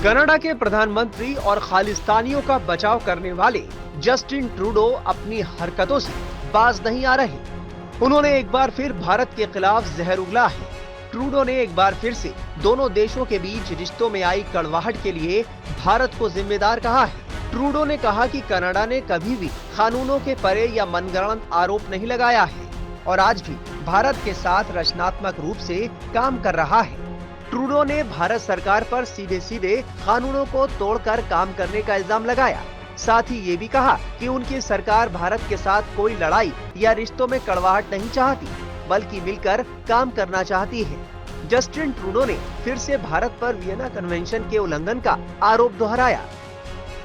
Canada के प्रधानमंत्री और खालिस्तानियों का बचाव करने वाले जस्टिन ट्रूडो अपनी हरकतों से बाज नहीं आ रहे। उन्होंने एक बार फिर भारत के खिलाफ जहर उगला है। ट्रूडो ने एक बार फिर से दोनों देशों के बीच रिश्तों में आई कड़वाहट के लिए भारत को जिम्मेदार कहा है। ट्रूडो ने कहा कि कनाडा ने कभी भी कानूनों के परे या मनगढ़ंत आरोप नहीं लगाया है और आज भी भारत के साथ रचनात्मक रूप से काम कर रहा है। ट्रूडो ने भारत सरकार पर सीधे सीधे कानूनों को तोड़कर काम करने का इल्जाम लगाया। साथ ही ये भी कहा कि उनकी सरकार भारत के साथ कोई लड़ाई या रिश्तों में कड़वाहट नहीं चाहती, बल्कि मिलकर काम करना चाहती है। जस्टिन ट्रूडो ने फिर से भारत पर वियना कन्वेंशन के उल्लंघन का आरोप दोहराया।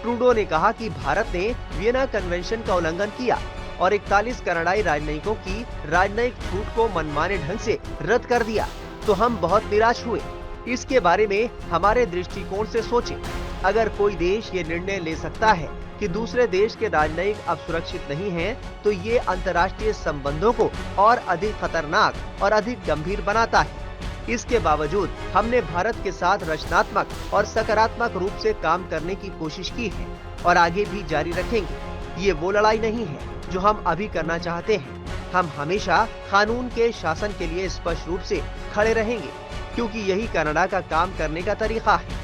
ट्रूडो ने कहा कि भारत ने वियना कन्वेंशन का उल्लंघन किया और 41 कनाडाई राजनयिकों की राजनयिक छूट को मनमाने ढंग से रद्द कर दिया, तो हम बहुत निराश हुए। इसके बारे में हमारे दृष्टिकोण से सोचें। अगर कोई देश ये निर्णय ले सकता है कि दूसरे देश के राजनयिक अब सुरक्षित नहीं हैं, तो ये अंतर्राष्ट्रीय संबंधों को और अधिक खतरनाक और अधिक गंभीर बनाता है। इसके बावजूद हमने भारत के साथ रचनात्मक और सकारात्मक रूप से काम करने की कोशिश की है और आगे भी जारी रखेंगे। ये वो लड़ाई नहीं है जो हम अभी करना चाहते हैं। हम हमेशा कानून के शासन के लिए स्पष्ट रूप से खड़े रहेंगे, क्योंकि यही कनाडा का काम करने का तरीका है।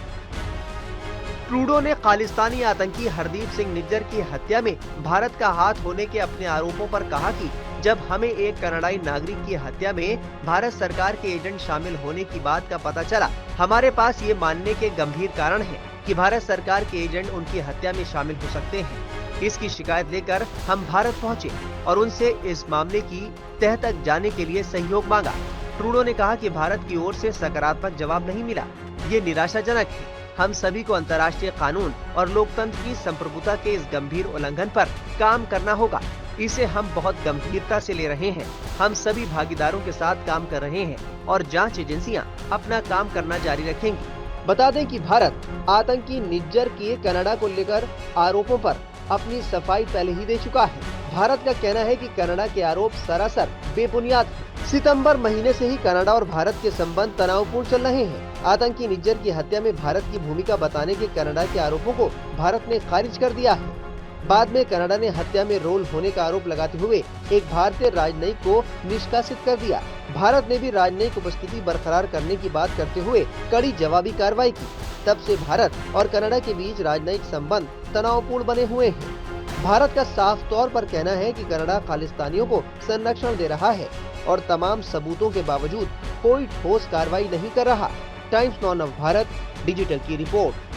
ट्रूडो ने खालिस्तानी आतंकी हरदीप सिंह निज्जर की हत्या में भारत का हाथ होने के अपने आरोपों पर कहा कि जब हमें एक कनाडाई नागरिक की हत्या में भारत सरकार के एजेंट शामिल होने की बात का पता चला, हमारे पास ये मानने के गंभीर कारण है कि भारत सरकार के एजेंट उनकी हत्या में शामिल हो सकते हैं। इसकी शिकायत लेकर हम भारत पहुंचे और उनसे इस मामले की तह तक जाने के लिए सहयोग मांगा। ट्रूडो ने कहा कि भारत की ओर से सकारात्मक जवाब नहीं मिला। ये निराशाजनक है। हम सभी को अंतर्राष्ट्रीय कानून और लोकतंत्र की संप्रभुता के इस गंभीर उल्लंघन पर काम करना होगा। इसे हम बहुत गंभीरता से ले रहे हैं। हम सभी भागीदारों के साथ काम कर रहे हैं और जांच एजेंसियां अपना काम करना जारी रखेंगी। बता दें कि भारत आतंकी निज्जर के कनाडा को लेकर आरोपों पर अपनी सफाई पहले ही दे चुका है। भारत का कहना है कि कनाडा के आरोप सरासर बेबुनियाद है। सितंबर महीने से ही कनाडा और भारत के संबंध तनावपूर्ण चल रहे हैं। आतंकी निज्जर की हत्या में भारत की भूमिका बताने के कनाडा के आरोपों को भारत ने खारिज कर दिया है। बाद में कनाडा ने हत्या में रोल होने का आरोप लगाते हुए एक भारतीय राजनयिक को निष्कासित कर दिया। भारत ने भी राजनयिक उपस्थिति बरकरार करने की बात करते हुए कड़ी जवाबी कार्रवाई की। तब से भारत और कनाडा के बीच राजनयिक संबंध तनावपूर्ण बने हुए हैं। भारत का साफ तौर पर कहना है कि कनाडा खालिस्तानियों को संरक्षण दे रहा है और तमाम सबूतों के बावजूद कोई ठोस कार्रवाई नहीं कर रहा। टाइम्स नाउ भारत डिजिटल की रिपोर्ट।